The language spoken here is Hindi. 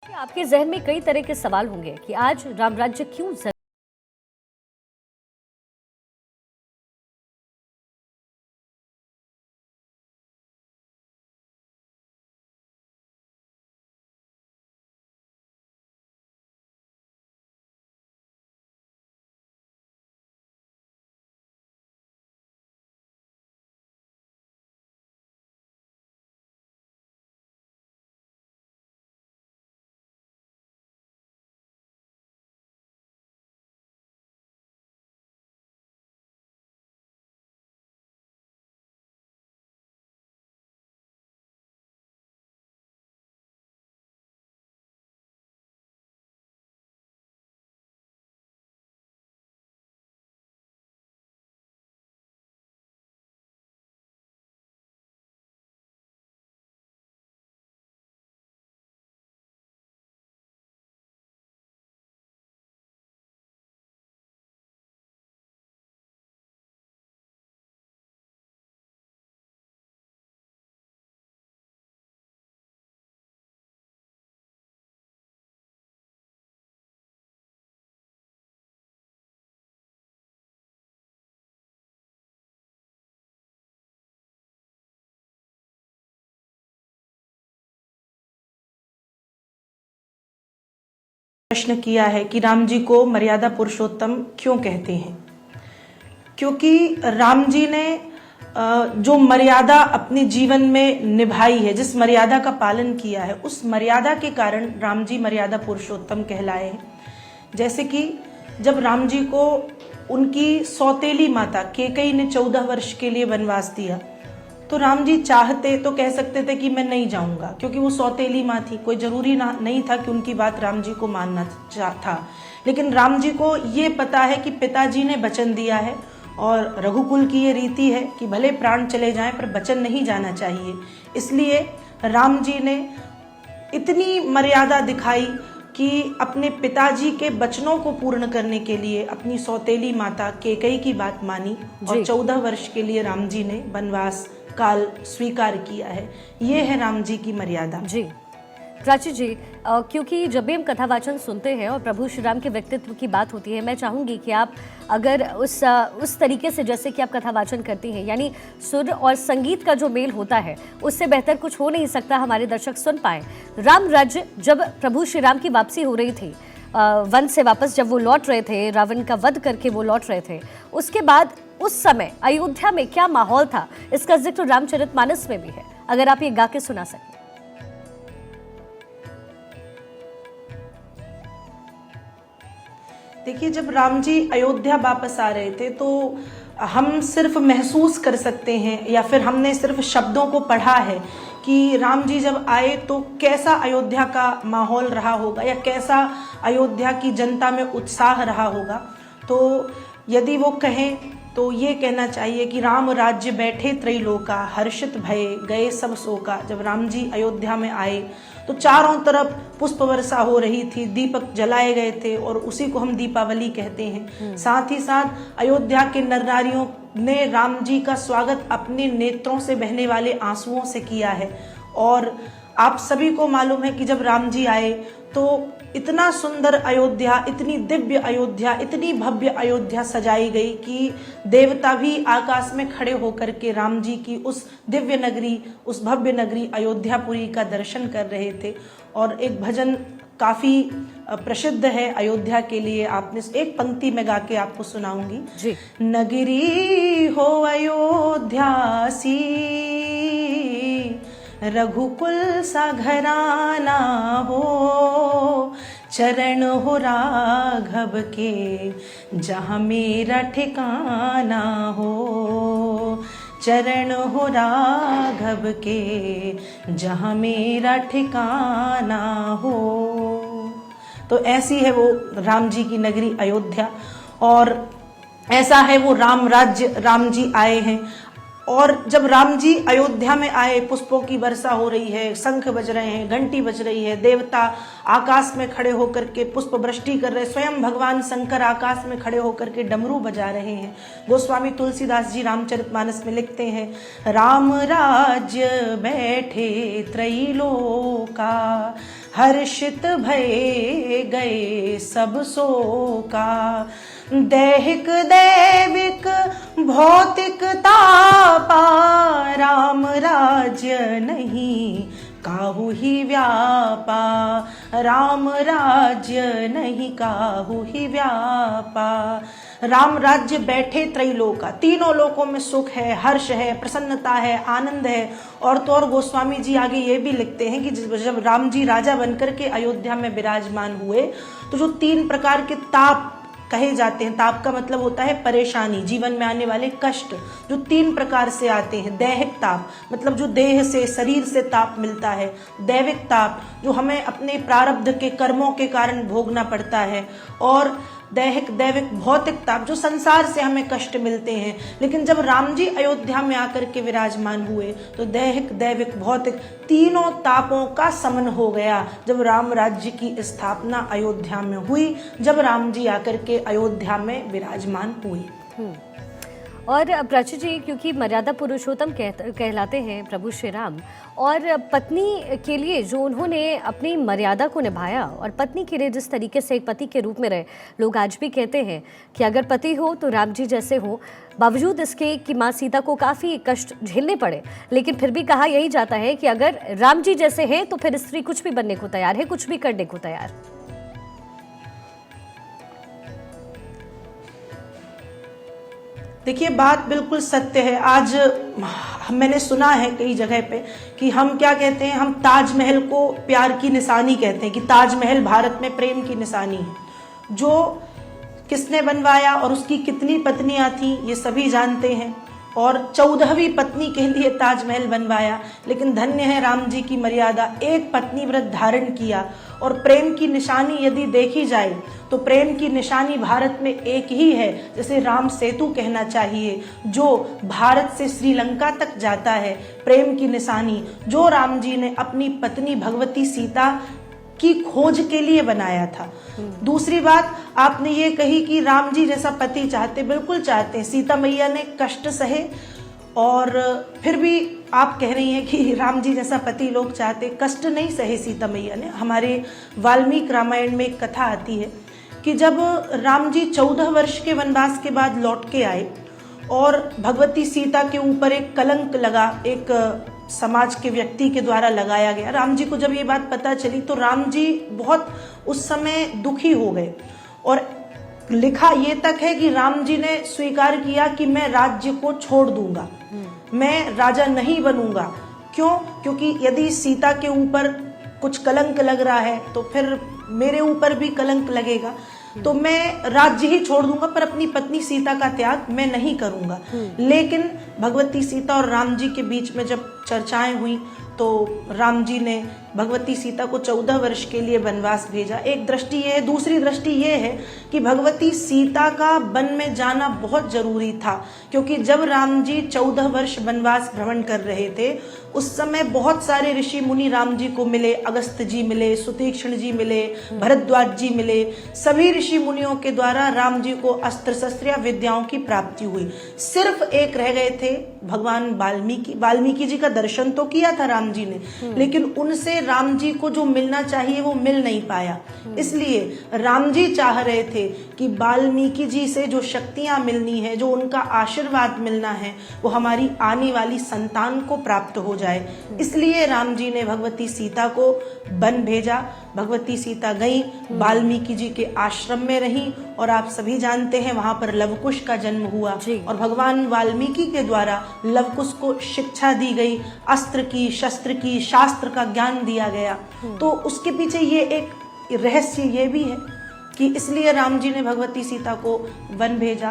आपके जहन में कई तरह के सवाल होंगे कि आज राम राज्य क्यों प्रश्न किया है कि राम जी को मर्यादा पुरुषोत्तम क्यों कहते हैं। क्योंकि राम जी ने जो मर्यादा अपने जीवन में निभाई है, जिस मर्यादा का पालन किया है, उस मर्यादा के कारण राम जी मर्यादा पुरुषोत्तम कहलाए हैं। जैसे कि जब राम जी को उनकी सौतेली माता केकई ने 14 वर्ष के लिए वनवास दिया, तो राम जी चाहते तो कह सकते थे कि मैं नहीं जाऊंगा, क्योंकि वो सौतेली माँ थी, कोई जरूरी नहीं था कि उनकी बात राम जी को मानना था। लेकिन राम जी को ये पता है कि पिताजी ने वचन दिया है और रघुकुल की ये रीति है कि भले प्राण चले जाएं पर वचन नहीं जाना चाहिए। इसलिए राम जी ने इतनी मर्यादा दिखाई कि अपने पिताजी के वचनों को पूर्ण करने के लिए अपनी सौतेली माता केकई की बात मानी और 14 वर्ष के लिए राम जी ने वनवास काल स्वीकार किया है। ये है राम जी की मर्यादा। जी प्राची जी, क्योंकि जब भी हम कथावाचन सुनते हैं और प्रभु श्री राम के व्यक्तित्व की बात होती है, मैं चाहूंगी कि आप अगर उस तरीके से जैसे कि आप कथावाचन करती हैं, यानी सुर और संगीत का जो मेल होता है, उससे बेहतर कुछ हो नहीं सकता, हमारे दर्शक सुन पाए। राम राज्य जब प्रभु श्री राम की वापसी हो रही थी, वन से वापस जब वो लौट रहे थे, रावण का वध करके वो लौट रहे थे, उसके बाद उस समय अयोध्या में क्या माहौल था, इसका जिक्र रामचरितमानस में भी है। अगर आप ये गा के सुना सकें। देखिए, जब राम जी अयोध्या वापस आ रहे थे तो हम सिर्फ महसूस कर सकते हैं या फिर हमने सिर्फ शब्दों को पढ़ा है कि राम जी जब आए तो कैसा अयोध्या का माहौल रहा होगा या कैसा अयोध्या की जनता में उत्साह रहा होगा। तो यदि वो कहें तो ये कहना चाहिए कि राम राज्य बैठे त्रैलोका, हर्षित भये गए सब शोका। जब राम जी अयोध्या में आए तो चारों तरफ पुष्प वर्षा हो रही थी, दीपक जलाए गए थे और उसी को हम दीपावली कहते हैं। साथ ही साथ अयोध्या के नर नारियों ने राम जी का स्वागत अपने नेत्रों से बहने वाले आंसुओं से किया है। और आप सभी को मालूम है कि जब राम जी आए तो इतना सुंदर अयोध्या, इतनी दिव्य अयोध्या, इतनी भव्य अयोध्या सजाई गई कि देवता भी आकाश में खड़े होकर के राम जी की उस दिव्य नगरी, उस भव्य नगरी अयोध्यापुरी का दर्शन कर रहे थे। और एक भजन काफी प्रसिद्ध है अयोध्या के लिए, आपने एक पंक्ति में गा के आपको सुनाऊंगी जी। नगरी हो अयोध्यासी, रघुकुल सा घराना हो, चरण हो राघव के जहाँ मेरा ठिकाना हो, चरण हो राघव के जहाँ मेरा ठिकाना हो। तो ऐसी है वो राम जी की नगरी अयोध्या और ऐसा है वो राम राज्य, राम जी आए हैं। और जब राम जी अयोध्या में आए, पुष्पों की वर्षा हो रही है, शंख बज रहे हैं, घंटी बज रही है, देवता आकाश में खड़े होकर के पुष्प वृष्टि कर रहे हैं, स्वयं भगवान शंकर आकाश में खड़े होकर के डमरू बजा रहे हैं। गोस्वामी तुलसीदास जी रामचरितमानस में लिखते हैं, राम राज्य बैठे त्रैलोका, हर्षित भये गए सब शोका। दैहिक दैविक भौतिक तापा, राम राज्य नहीं काहू ही व्यापा। राम राज्य नहीं काहू ही व्यापा। राम राज्य बैठे त्रैलोका, तीनों लोकों में सुख है, हर्ष है, प्रसन्नता है, आनंद है। और तो और गोस्वामी जी आगे ये भी लिखते हैं कि जब राम जी राजा बनकर के अयोध्या में विराजमान हुए तो जो 3 प्रकार के ताप कहे जाते हैं, ताप का मतलब होता है परेशानी, जीवन में आने वाले कष्ट, जो 3 प्रकार से आते हैं। दैहिक ताप मतलब जो देह से, शरीर से ताप मिलता है। दैविक ताप जो हमें अपने प्रारब्ध के कर्मों के कारण भोगना पड़ता है। और दैहिक दैविक भौतिक ताप जो संसार से हमें कष्ट मिलते हैं। लेकिन जब राम जी अयोध्या में आकर के विराजमान हुए तो दैहिक दैविक भौतिक तीनों तापों का समन हो गया जब राम राज्य की स्थापना अयोध्या में हुई, जब राम जी आकर के अयोध्या में विराजमान हुए। और प्राची जी, क्योंकि मर्यादा पुरुषोत्तम कहलाते हैं प्रभु श्री राम, और पत्नी के लिए जो उन्होंने अपनी मर्यादा को निभाया और पत्नी के लिए जिस तरीके से एक पति के रूप में रहे, लोग आज भी कहते हैं कि अगर पति हो तो राम जी जैसे हो। बावजूद इसके कि माँ सीता को काफ़ी कष्ट झेलने पड़े, लेकिन फिर भी कहा यही जाता है कि अगर राम जी जैसे हैं तो फिर स्त्री कुछ भी बनने को तैयार है, कुछ भी करने को तैयार। देखिए, बात बिल्कुल सत्य है। आज मैंने सुना है कई जगह पे कि हम क्या कहते हैं, हम ताजमहल को प्यार की निशानी कहते हैं कि ताजमहल भारत में प्रेम की निशानी है। जो किसने बनवाया और उसकी कितनी पत्नियां थी ये सभी जानते हैं, और 14वीं पत्नी के लिए ताजमहल बनवाया। लेकिन धन्य है राम जी की मर्यादा, एक पत्नी व्रत धारण किया। और प्रेम की निशानी यदि देखी जाए तो प्रेम की निशानी भारत में एक ही है, जैसे राम सेतु कहना चाहिए, जो भारत से श्रीलंका तक जाता है। प्रेम की निशानी जो राम जी ने अपनी पत्नी भगवती सीता की खोज के लिए बनाया था। दूसरी बात आपने ये कही कि राम जी जैसा पति चाहते, बिल्कुल चाहते हैं। सीता मैया ने कष्ट सहे और फिर भी आप कह रही हैं कि राम जी जैसा पति लोग चाहते, कष्ट नहीं सहे सीता मैया ने। हमारे वाल्मीकि रामायण में एक कथा आती है कि जब राम जी 14 वर्ष के वनवास के बाद लौट के आए और भगवती सीता के ऊपर एक कलंक लगा, एक समाज के व्यक्ति के द्वारा लगाया गया। राम जी को जब ये बात पता चली तो राम जी बहुत उस समय दुखी हो गए, और लिखा ये तक है कि राम जी ने स्वीकार किया कि मैं राज्य को छोड़ दूंगा, मैं राजा नहीं बनूंगा। क्यों? क्योंकि यदि सीता के ऊपर कुछ कलंक लग रहा है तो फिर मेरे ऊपर भी कलंक लगेगा, तो मैं राज्य ही छोड़ दूंगा, पर अपनी पत्नी सीता का त्याग मैं नहीं करूंगा। लेकिन भगवती सीता और राम जी के बीच में जब चर्चाएं हुई तो राम जी ने भगवती सीता को 14 वर्ष के लिए वनवास भेजा। एक दृष्टि ये है। दूसरी दृष्टि ये है कि भगवती सीता का वन में जाना बहुत जरूरी था, क्योंकि जब राम जी 14 वर्ष वनवास भ्रमण कर रहे थे उस समय बहुत सारे ऋषि मुनि राम जी को मिले। अगस्त्य जी मिले, सुतीक्ष्ण जी मिले, भरद्वाज जी मिले। सभी ऋषि मुनियों के द्वारा राम जी को अस्त्र शस्त्र या विद्याओं की प्राप्ति हुई। सिर्फ एक रह गए थे, भगवान वाल्मीकि। वाल्मीकि जी का दर्शन तो किया था राम जी ने, लेकिन उनसे राम जी को जो मिलना चाहिए वो मिल नहीं पाया। इसलिए राम जी चाह रहे थे कि वाल्मीकि जी से जो शक्तियां मिलनी है, जो उनका आशीर्वाद मिलना है, वो हमारी आने वाली संतान को प्राप्त हो जाए। इसलिए राम जी ने भगवती सीता को वन भेजा। भगवती सीता गई, वाल्मीकि जी के आश्रम में रही, और आप सभी जानते हैं वहां पर लवकुश का जन्म हुआ, और भगवान वाल्मीकि के द्वारा लवकुश को शिक्षा दी गई, अस्त्र की, शस्त्र की, शास्त्र का ज्ञान दिया गया। तो उसके पीछे ये एक रहस्य ये भी है कि इसलिए राम जी ने भगवती सीता को वन भेजा।